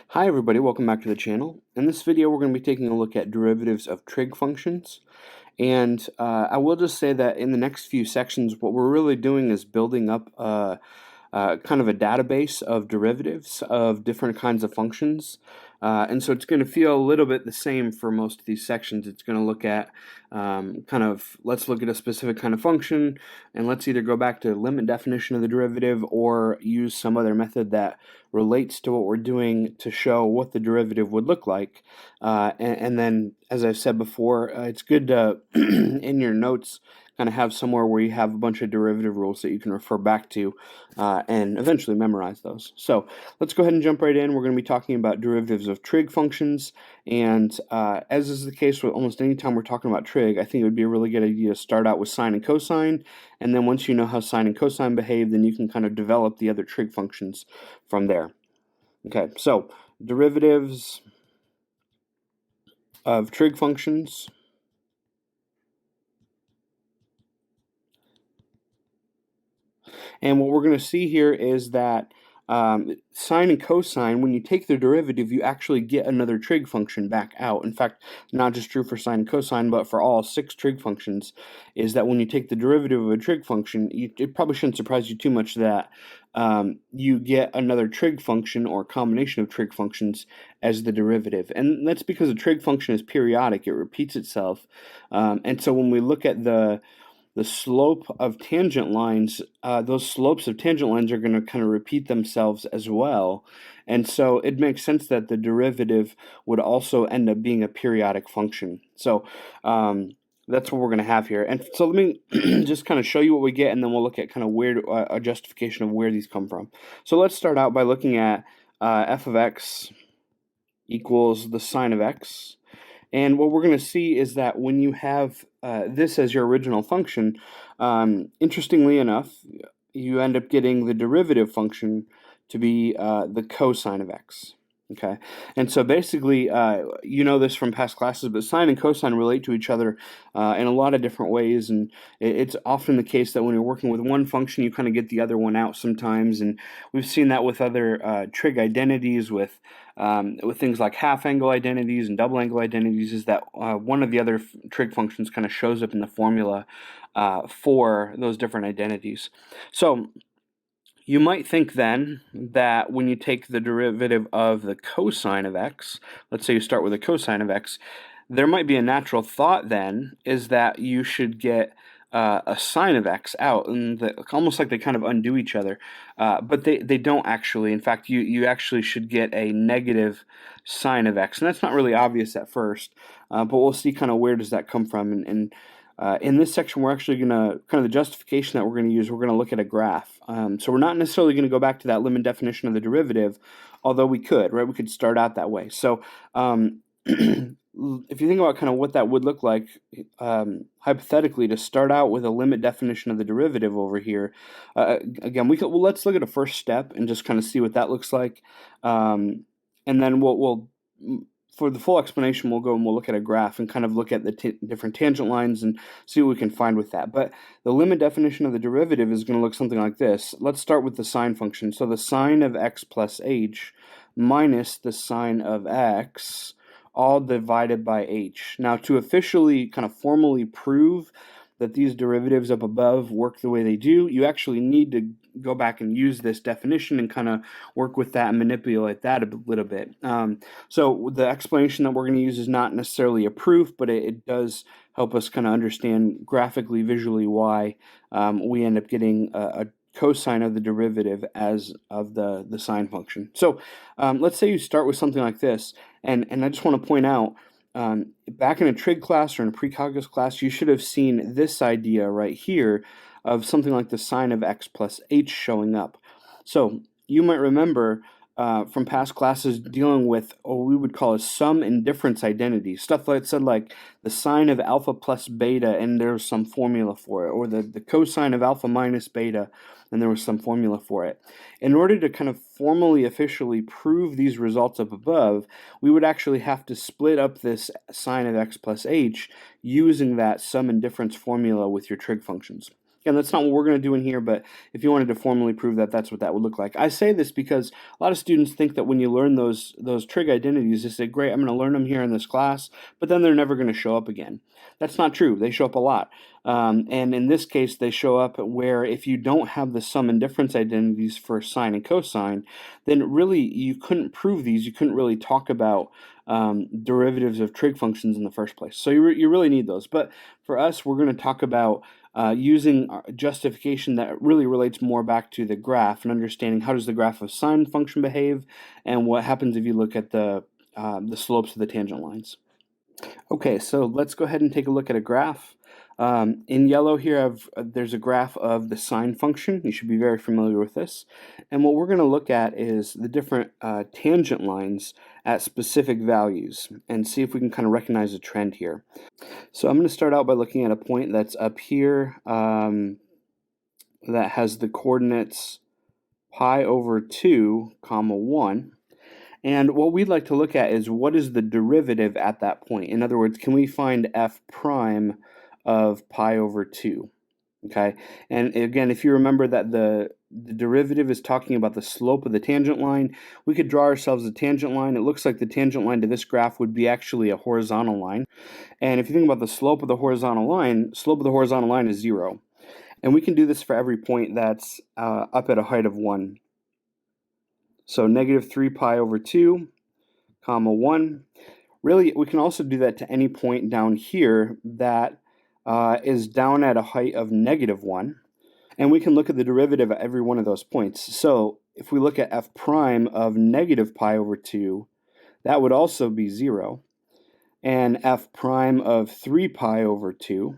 Hi everybody, welcome back to the channel. In this video we're going to be taking a look at derivatives of trig functions. And I will just say that in the next few sections what we're really doing is building up kind of a database of derivatives of different kinds of functions. And so it's going to feel a little bit the same for most of these sections. It's going to look at let's look at a specific kind of function, and let's either go back to limit definition of the derivative or use some other method that relates to what we're doing to show what the derivative would look like. And then, as I've said before, it's good to, in your notes, kind of have somewhere where you have a bunch of derivative rules that you can refer back to and eventually memorize those. So let's go ahead and jump right in. We're going to be talking about derivatives of trig functions, and as is the case with almost any time we're talking about trig, I think it would be a really good idea to start out with sine and cosine, and then once you know how sine and cosine behave, then you can kind of develop the other trig functions from there. Okay, so derivatives of trig functions. And what we're going to see here is that sine and cosine, when you take the derivative, you actually get another trig function back out. In fact, not just true for sine and cosine, but for all 6 trig functions, is that when you take the derivative of a trig function, it probably shouldn't surprise you too much that you get another trig function or combination of trig functions as the derivative. And that's because a trig function is periodic. It repeats itself. And so when we look at the slope of tangent lines, those slopes of tangent lines are going to kind of repeat themselves as well. And so it makes sense that the derivative would also end up being a periodic function. So that's what we're going to have here. And so let me just kind of show you what we get, and then we'll look at kind of where a justification of where these come from. So let's start out by looking at f of x equals the sine of x. And what we're going to see is that when you have this as your original function, interestingly enough, you end up getting the derivative function to be the cosine of x. Okay, and so basically, you know this from past classes, but sine and cosine relate to each other in a lot of different ways, and it's often the case that when you're working with one function, you kind of get the other one out sometimes, and we've seen that with other trig identities, with things like half angle identities and double angle identities, is that one of the other trig functions kind of shows up in the formula for those different identities. So you might think then that when you take the derivative of the cosine of x, let's say you start with a cosine of x, there might be a natural thought then is that you should get a sine of x out, and almost like they kind of undo each other, but they don't actually. In fact, you actually should get a negative sine of x, and that's not really obvious at first, but we'll see kind of where does that come from, and in this section, we're actually going to, kind of the justification that we're going to use, we're going to look at a graph. So we're not necessarily going to go back to that limit definition of the derivative, although we could, right? We could start out that way. So if you think about kind of what that would look like, hypothetically, to start out with a limit definition of the derivative over here, again, let's look at a first step and just kind of see what that looks like. And then we'll for the full explanation, we'll go and we'll look at a graph and kind of look at the different tangent lines and see what we can find with that. But the limit definition of the derivative is going to look something like this. Let's start with the sine function. So the sine of x plus h minus the sine of x, all divided by h. Now, to officially kind of formally prove that these derivatives up above work the way they do, you actually need to go back and use this definition and kind of work with that and manipulate that a little bit. So the explanation that we're going to use is not necessarily a proof, but it does help us kind of understand graphically, visually why we end up getting a cosine of the derivative as of the sine function. So let's say you start with something like this, and I just want to point out, back in a trig class or in a precalculus class, you should have seen this idea right here of something like the sine of x plus h showing up. So you might remember from past classes dealing with what we would call a sum and difference identity, stuff that said like the sine of alpha plus beta and there's some formula for it, or the cosine of alpha minus beta and there was some formula for it. In order to kind of formally, officially prove these results up above, we would actually have to split up this sine of x plus h using that sum and difference formula with your trig functions. And that's not what we're going to do in here, but if you wanted to formally prove that, that's what that would look like. I say this because a lot of students think that when you learn those trig identities, they say, great, I'm going to learn them here in this class, but then they're never going to show up again. That's not true. They show up a lot. And in this case, they show up where if you don't have the sum and difference identities for sine and cosine, then really you couldn't prove these. You couldn't really talk about derivatives of trig functions in the first place. So you really need those. But for us, we're going to talk about using justification that really relates more back to the graph and understanding how does the graph of sine function behave and what happens if you look at the slopes of the tangent lines. Okay, so let's go ahead and take a look at a graph. In yellow here, there's a graph of the sine function. You should be very familiar with this. And what we're going to look at is the different tangent lines at specific values and see if we can kind of recognize a trend here. So I'm going to start out by looking at a point that's up here that has the coordinates pi over 2, comma 1. And what we'd like to look at is what is the derivative at that point. In other words, can we find f prime of pi over 2? Okay, and again, if you remember that the derivative is talking about the slope of the tangent line, we could draw ourselves a tangent line. It looks like the tangent line to this graph would be actually a horizontal line. And if you think about the slope of the horizontal line is 0. And we can do this for every point that's up at a height of 1. So negative 3 pi over 2, comma 1. Really, we can also do that to any point down here that is down at a height of negative 1. And we can look at the derivative at every one of those points. So if we look at f prime of negative pi over 2, that would also be 0. And f prime of 3 pi over 2,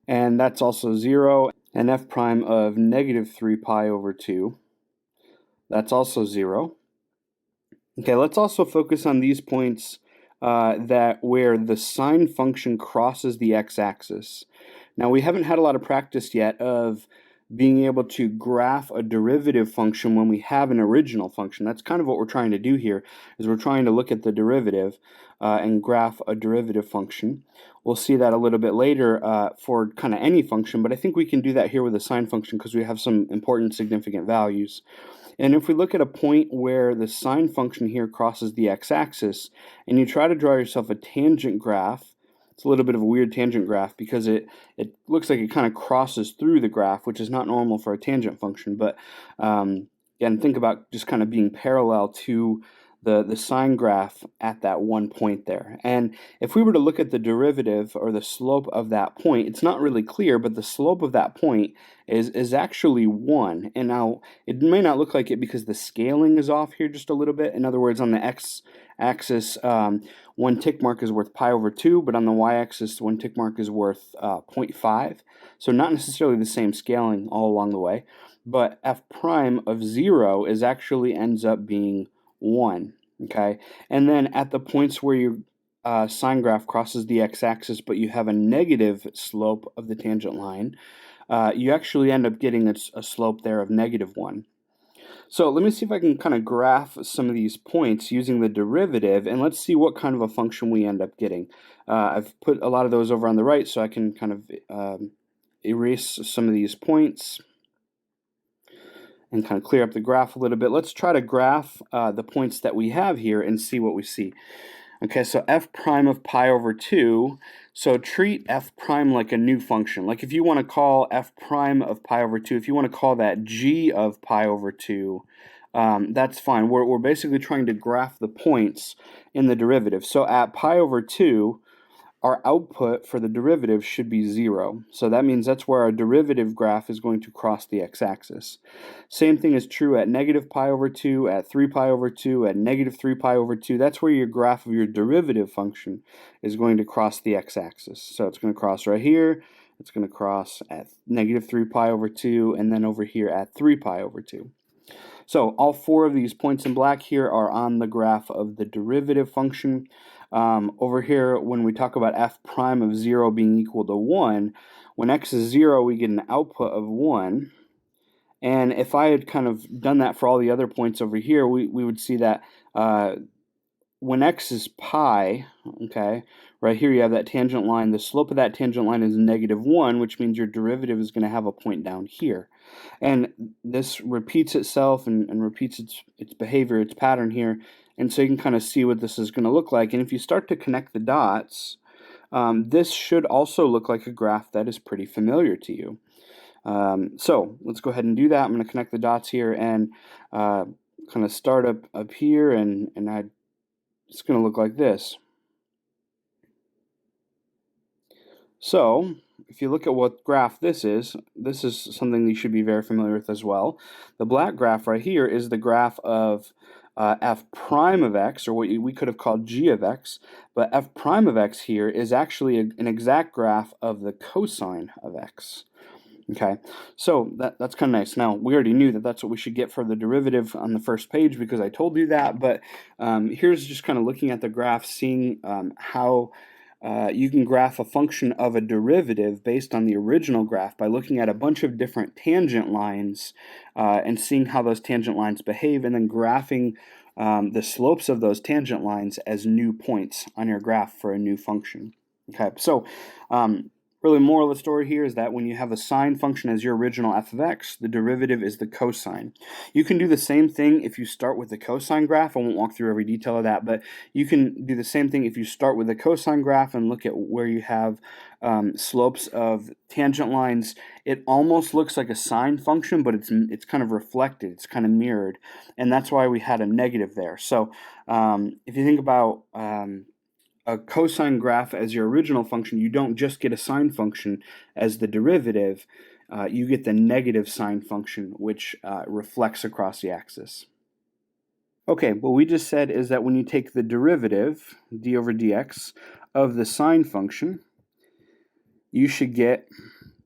and that's also 0. And f prime of negative 3 pi over 2, that's also 0. Okay, let's also focus on these points where the sine function crosses the x-axis. Now, we haven't had a lot of practice yet of being able to graph a derivative function when we have an original function. That's kind of what we're trying to do here, is we're trying to look at the derivative and graph a derivative function. We'll see that a little bit later for kind of any function, but I think we can do that here with a sine function because we have some important significant values. And if we look at a point where the sine function here crosses the x-axis, and you try to draw yourself a tangent graph, it's a little bit of a weird tangent graph because it looks like it kind of crosses through the graph, which is not normal for a tangent function. But and think about just kind of being parallel to the sine graph at that one point there. And if we were to look at the derivative or the slope of that point, it's not really clear, but the slope of that point is actually 1. And now it may not look like it because the scaling is off here just a little bit. In other words, on the x-axis, 1 tick mark is worth pi over 2, but on the y-axis, 1 tick mark is worth 0.5. So not necessarily the same scaling all along the way, but f prime of 0 actually ends up being 1. Okay, and then at the points where your sine graph crosses the x-axis, but you have a negative slope of the tangent line, you actually end up getting a slope there of negative 1. So let me see if I can kind of graph some of these points using the derivative, and let's see what kind of a function we end up getting. I've put a lot of those over on the right so I can kind of erase some of these points and kind of clear up the graph a little bit. Let's try to graph the points that we have here and see what we see. Okay, so f prime of pi over 2, so treat f prime like a new function. Like if you want to call f prime of pi over 2, if you want to call that g of pi over 2, that's fine. We're basically trying to graph the points in the derivative. So at pi over 2, our output for the derivative should be 0. So that means that's where our derivative graph is going to cross the x-axis. Same thing is true at negative pi over 2, at 3 pi over 2, at negative 3 pi over 2. That's where your graph of your derivative function is going to cross the x-axis. So it's going to cross right here, it's going to cross at negative 3 pi over 2, and then over here at 3 pi over 2. So all 4 of these points in black here are on the graph of the derivative function. Over here, when we talk about f prime of 0 being equal to 1, when x is 0, we get an output of 1. And if I had kind of done that for all the other points over here, we would see that when x is pi, okay, right here you have that tangent line. The slope of that tangent line is -1, which means your derivative is going to have a point down here. And this repeats itself and repeats its behavior, its pattern here. And so you can kind of see what this is going to look like. And if you start to connect the dots, this should also look like a graph that is pretty familiar to you. So let's go ahead and do that. I'm going to connect the dots here and kind of start up here, and it's going to look like this. So if you look at what graph this is something that you should be very familiar with as well. The black graph right here is the graph of f prime of x, or what we could have called g of x, but f prime of x here is actually an exact graph of the cosine of x. Okay, so that's kind of nice. Now, we already knew that that's what we should get for the derivative on the first page because I told you that, but here's just kind of looking at the graph, seeing how you can graph a function of a derivative based on the original graph by looking at a bunch of different tangent lines and seeing how those tangent lines behave, and then graphing the slopes of those tangent lines as new points on your graph for a new function. Okay, so really, moral of the story here is that when you have a sine function as your original f of x, the derivative is the cosine. You can do the same thing if you start with the cosine graph. I won't walk through every detail of that, but you can do the same thing if you start with the cosine graph and look at where you have slopes of tangent lines. It almost looks like a sine function, but it's kind of reflected, it's kind of mirrored, and that's why we had a negative there. So if you think about a cosine graph as your original function, you don't just get a sine function as the derivative, you get the negative sine function, which reflects across the axis. Okay, what we just said is that when you take the derivative, d over dx, of the sine function, you should get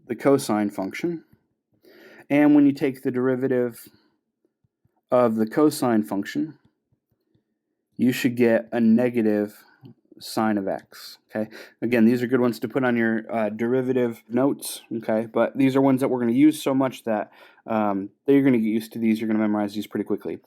the cosine function. And when you take the derivative of the cosine function, you should get a negative sine of x. Okay, again, these are good ones to put on your derivative notes. Okay, but these are ones that we're going to use so much that you're going to get used to these. You're going to memorize these pretty quickly.